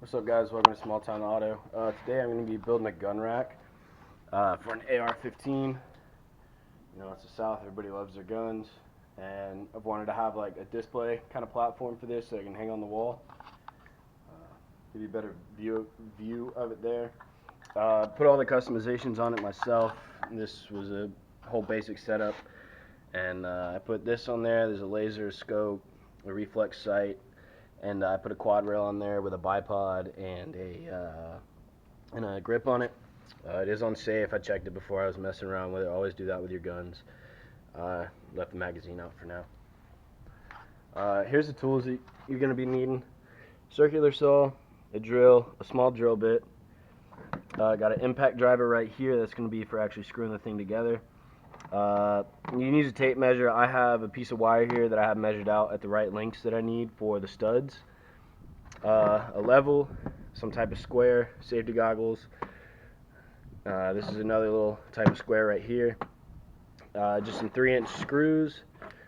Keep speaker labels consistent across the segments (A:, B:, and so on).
A: What's up, guys? Welcome to Small Town Auto. Today I'm going to be building a gun rack for an AR-15. You know, it's the South, everybody loves their guns, and I've wanted to have like a display kind of platform for this so it can hang on the wall. Give you a better view of it there. Put all the customizations on it myself. This was a whole basic setup, and I put this on there. There's a laser, scope, a reflex sight, and I put a quad rail on there with a bipod and a grip on it. It is unsafe. I checked it before I was messing around with it. Always do that with your guns. Left the magazine out for now. Here's the tools that you're going to be needing: circular saw, a drill, a small drill bit. Got an impact driver right here. That's going to be for actually screwing the thing together. You can use a tape measure. I have a piece of wire here that I have measured out at the right lengths that I need for the studs. A level, some type of square, safety goggles. This is another little type of square right here. Just some 3-inch screws,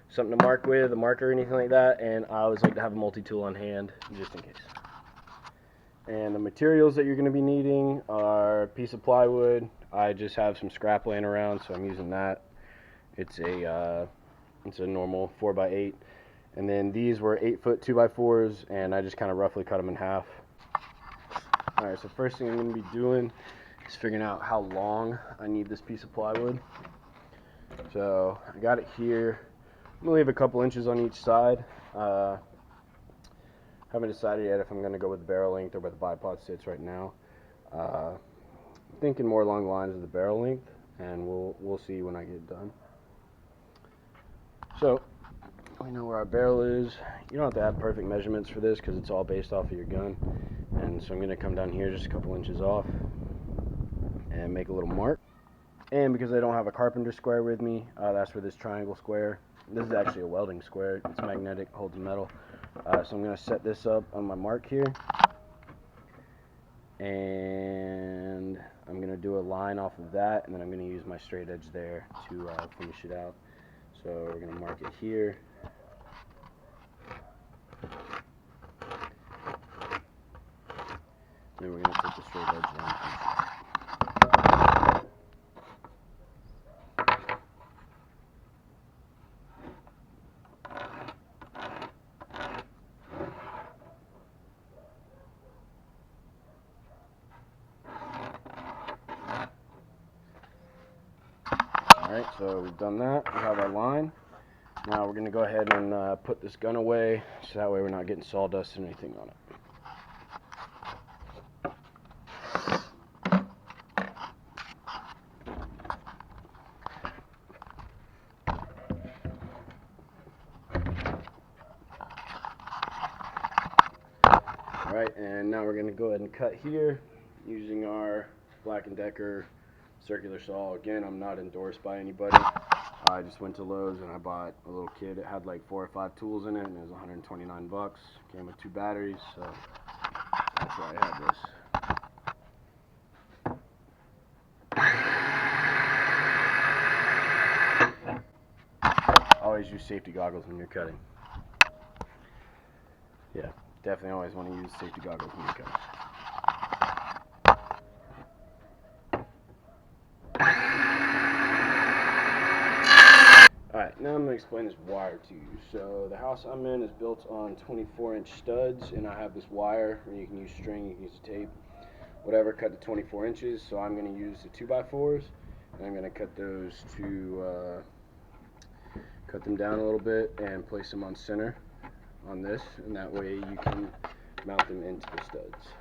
A: something to mark with, a marker or anything like that, and I always like to have a multi-tool on hand just in case. And the materials that you're going to be needing are a piece of plywood. I just have some scrap laying around, so I'm using that. It's a normal 4x8, and then these were 8-foot 2x4s, and I just kind of roughly cut them in half. Alright, so first thing I'm going to be doing is figuring out how long I need this piece of plywood. So I got it here. I'm going to leave a couple inches on each side. Haven't decided yet if I'm going to go with the barrel length or where the bipod sits right now. I'm thinking more along the lines of the barrel length, and we'll see when I get done. So we know where our barrel is. You don't have to have perfect measurements for this because it's all based off of your gun. And so I'm going to come down here just a couple inches off and make a little mark. And because I don't have a carpenter square with me, that's where this triangle square. This is actually a welding square. It's magnetic, holds metal. So I'm going to set this up on my mark here. And I'm going to do a line off of that, and then I'm going to use my straight edge there to finish it out. So we're going to mark it here. Then we're going to put the straight edge down. Alright, so we've done that. We have our line. Now we're going to go ahead and put this gun away, so that way we're not getting sawdust and anything on it. Alright, and now we're going to go ahead and cut here using our Black & Decker circular saw. Again, I'm not endorsed by anybody. I just went to Lowe's and I bought a little kit. It had like 4 or 5 tools in it, and it was 129 bucks. Came with 2 batteries, so that's why I have this. Always use safety goggles when you're cutting. Yeah, definitely always want to use safety goggles when you're cutting. Alright, now I'm going to explain this wire to you. So the house I'm in is built on 24-inch studs, and I have this wire, and you can use string, you can use tape, whatever, cut to 24 inches. So I'm going to use the 2x4s, and I'm going to cut those to, cut them down a little bit and place them on center on this, and that way you can mount them into the studs.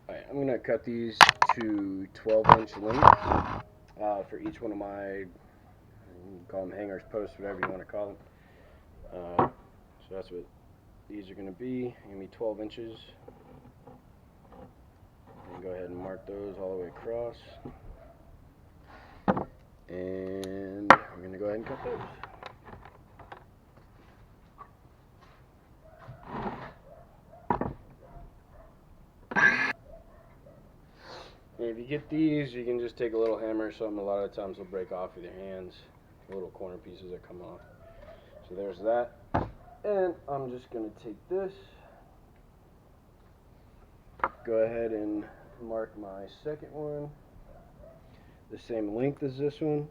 A: Alright, I'm going to cut these to 12-inch length for each one of my, you can call them hangers, posts, whatever you want to call them. So that's what these are going to be. Going to be 12 inches. And go ahead and mark those all the way across. And we're going to go ahead and cut those. And if you get these, you can just take a little hammer or something. A lot of the times they'll break off with your hands. The little corner pieces that come off. So there's that. And I'm just going to take this. Go ahead and mark my second one. The same length as this one.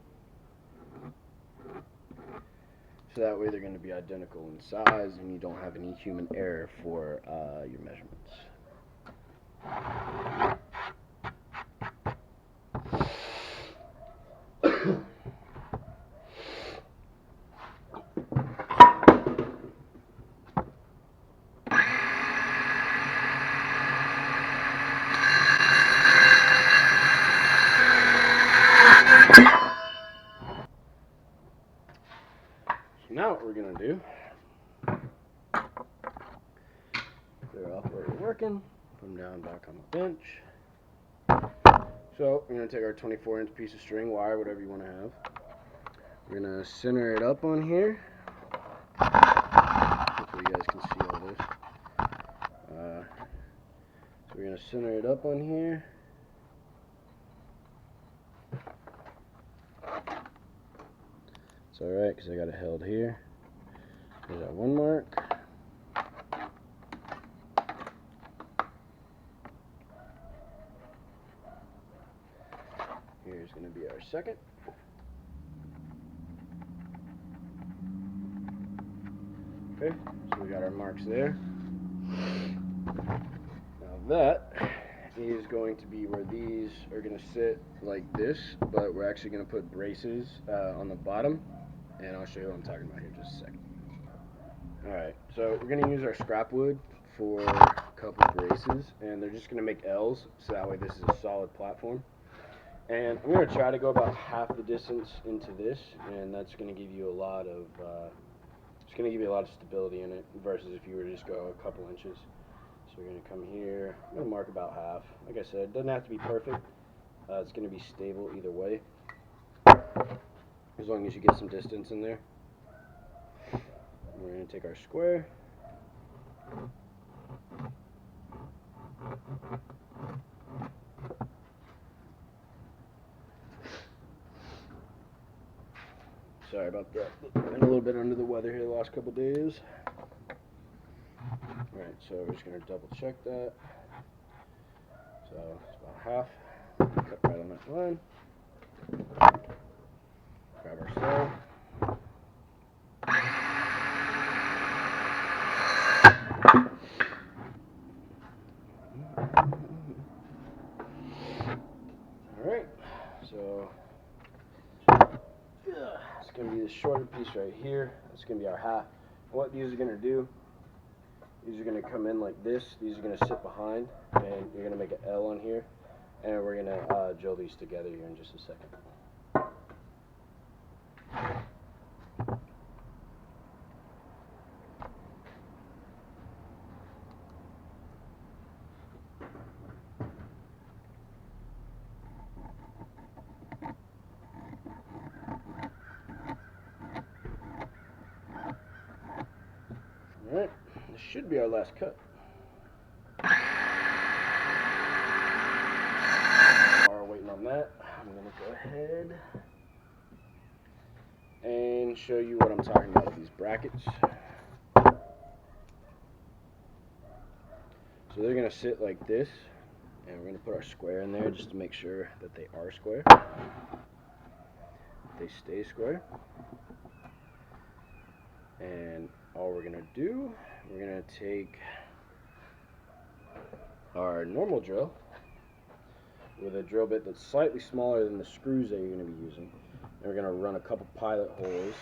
A: So that way they're going to be identical in size and you don't have any human error for your measurements. Now what we're going to do, clear off where you're working, put them down back on the bench. So we're going to take our 24-inch piece of string, wire, whatever you want to have. We're going to center it up on here. Hopefully you guys can see all this. So we're going to center it up on here. It's alright because I got it held here. There's that one mark. Here's going to be our second. Okay, so we got our marks there. Now that is going to be where these are going to sit like this, but we're actually going to put braces on the bottom, and I'll show you what I'm talking about here in just a second. Alright, so we're going to use our scrap wood for a couple braces, and they're just going to make L's, so that way this is a solid platform. And I'm going to try to go about half the distance into this, and that's going to give you a lot of stability in it versus if you were to just go a couple inches. So we're going to come here. I'm going to mark about half. Like I said, it doesn't have to be perfect. It's going to be stable either way, as long as you get some distance in there. And we're going to take our square. Sorry about that. Been a little bit under the weather here the last couple days. Alright, so we're just going to double check that. So it's about half. Cut right on that line. Grab our saw. Alright, so it's going to be the shorter piece right here. That's going to be our half. What these are going to do, these are going to come in like this. These are going to sit behind, and you're going to make an L on here. And we're going to drill these together here in just a second. Alright, this should be our last cut. While we're waiting on that, I'm going to go ahead and show you what I'm talking about with these brackets. So they're going to sit like this, and we're going to put our square in there just to make sure that they are square. They stay square. And all we're going to do, we're going to take our normal drill with a drill bit that's slightly smaller than the screws that you're going to be using. And we're going to run a couple pilot holes.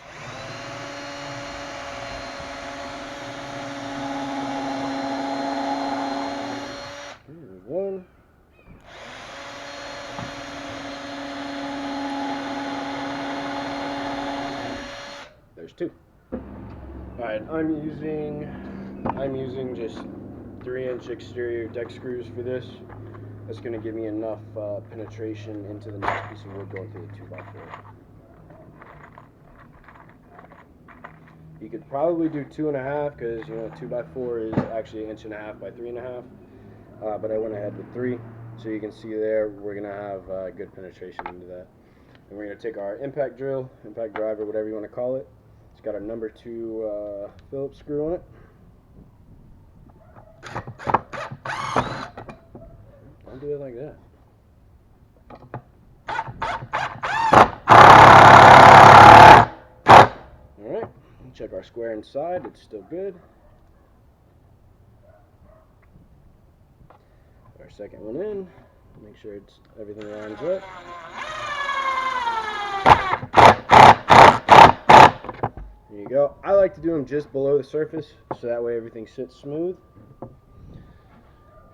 A: Here's one. There's two. Alright, I'm using just 3-inch exterior deck screws for this. That's going to give me enough penetration into the next piece of wood going through the 2x4. You could probably do 2.5 because 2x4 is actually 1.5 inches by 3.5. But I went ahead with 3. So you can see there, we're going to have good penetration into that. And we're going to take our impact drill, impact driver, whatever you want to call it. It's got our number 2 Phillips screw on it. Don't do it like that. Alright, check our square inside, it's still good. Our second one in, make sure everything lines up. There you go. I like to do them just below the surface, so that way everything sits smooth.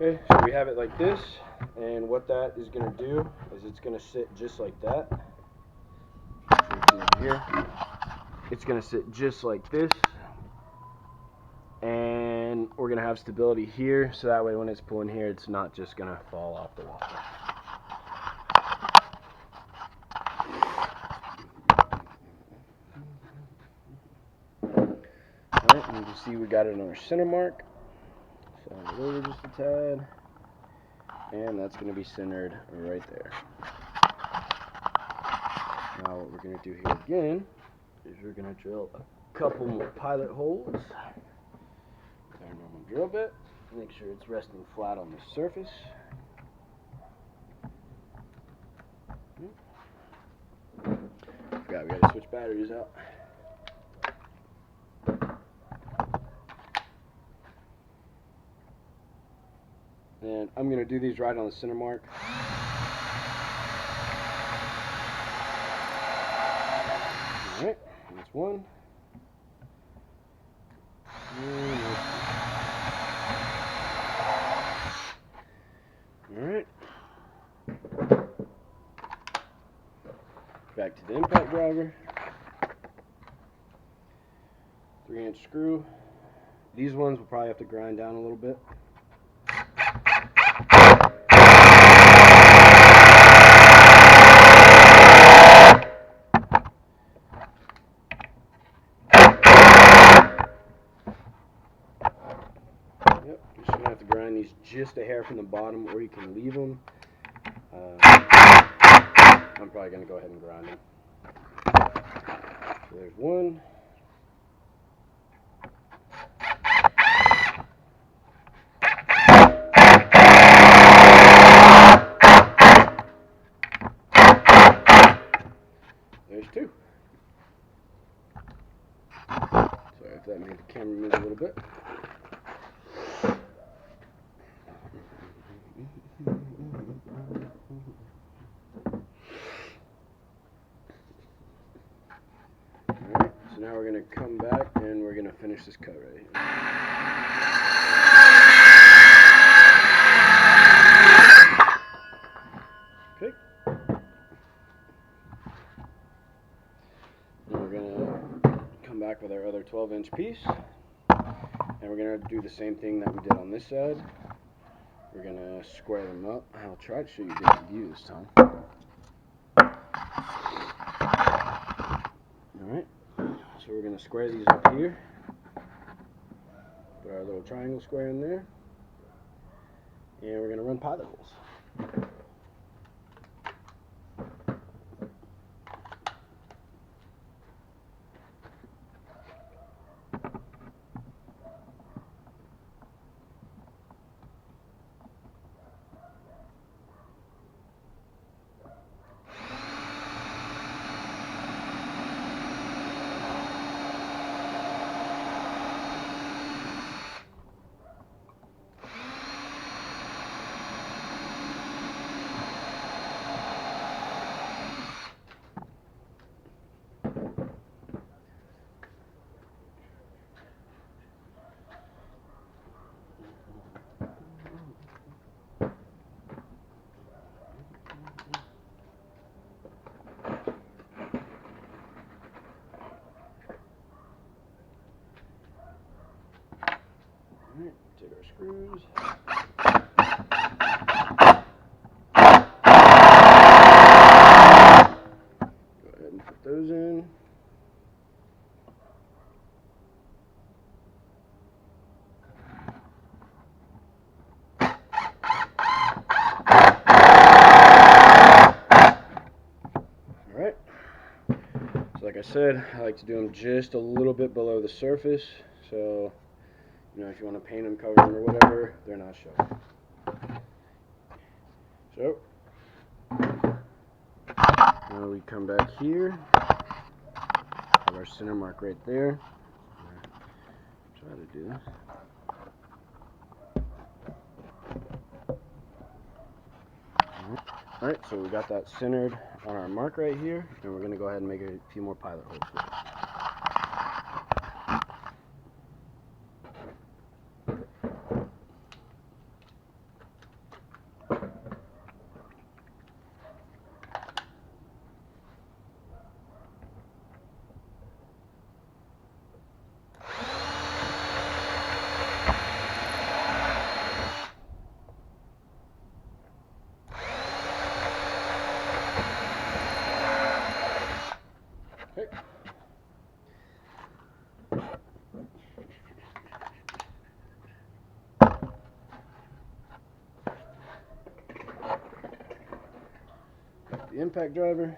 A: Okay, so we have it like this, and what that is going to do is it's going to sit just like that. Here, it's going to sit just like this, and we're going to have stability here, so that way when it's pulling here, it's not just going to fall off the wall. Alright, and you can see we got it on our center mark. Slide it over just a tad, and that's going to be centered right there. Now what we're going to do here again is we're going to drill a couple more pilot holes with our normal drill bit. Make sure it's resting flat on the surface. Forgot we got to switch batteries out. And I'm going to do these right on the center mark. Alright, that's one. Alright. Back to the impact driver. 3-inch screw. These ones we'll probably have to grind down a little bit. Yep, you're just going to have to grind these just a hair from the bottom, or you can leave them. I'm probably going to go ahead and grind them. So there's one. There's two. Sorry if that made the camera move a little bit. Alright, so now we're going to come back and we're going to finish this cut right here. Okay. Then we're going to come back with our other 12-inch piece. And we're going to do the same thing that we did on this side. We're going to square them up. I'll try to show you a different view this time. Alright, so we're going to square these up here. Put our little triangle square in there. And we're going to run pilot holes. said, I like to do them just a little bit below the surface, so you know, if you want to paint them, cover them, or whatever, they're not showing. So now we come back here, have our center mark right there. Try to do this. Alright, so we got that centered on our mark right here, and we're going to go ahead and make a few more pilot holes for it. Okay. The impact driver.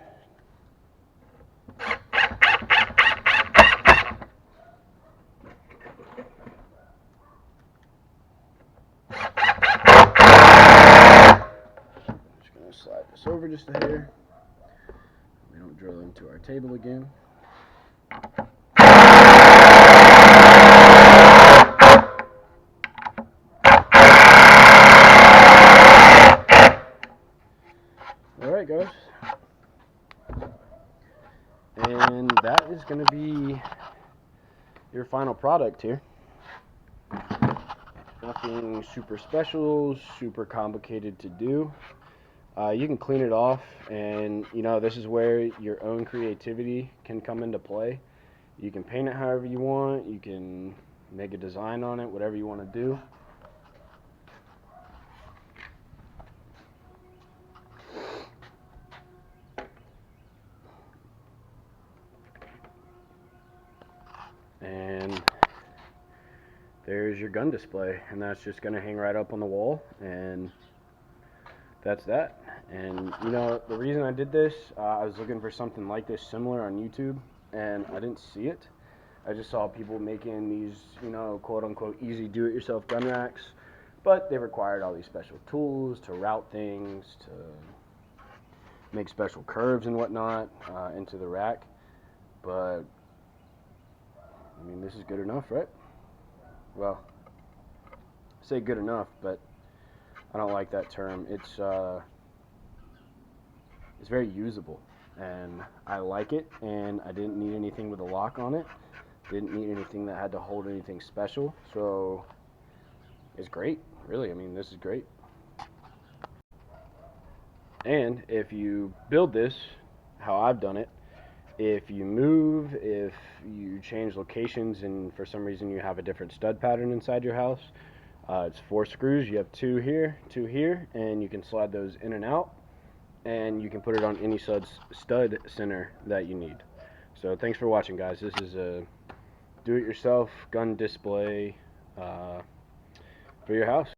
A: Just going to slide this over just a hair. We don't drill into our table again. Alright guys, and that is going to be your final product here. Nothing super special, super complicated to do. You can clean it off, and you know, this is where your own creativity can come into play. You can paint it however you want, you can make a design on it, whatever you want to do. And there's your gun display, and that's just going to hang right up on the wall, and that's that. And you know, the reason I did this, I was looking for something like this similar on YouTube, and I didn't see it. I just saw people making these, you know, quote-unquote easy do-it-yourself gun racks, but they required all these special tools to route things, to make special curves and whatnot into the rack. But I mean, this is good enough, right? Well, I say good enough, but I don't like that term. It's very usable, and I like it, and I didn't need anything with a lock on it. Didn't need anything that had to hold anything special, so it's great, really. I mean, this is great. And if you build this how I've done it, if you move, if you change locations and for some reason you have a different stud pattern inside your house, it's 4 screws. You have 2 here, 2 here, and you can slide those in and out, and you can put it on any stud center that you need. So thanks for watching, guys. This is a do-it-yourself gun display for your house.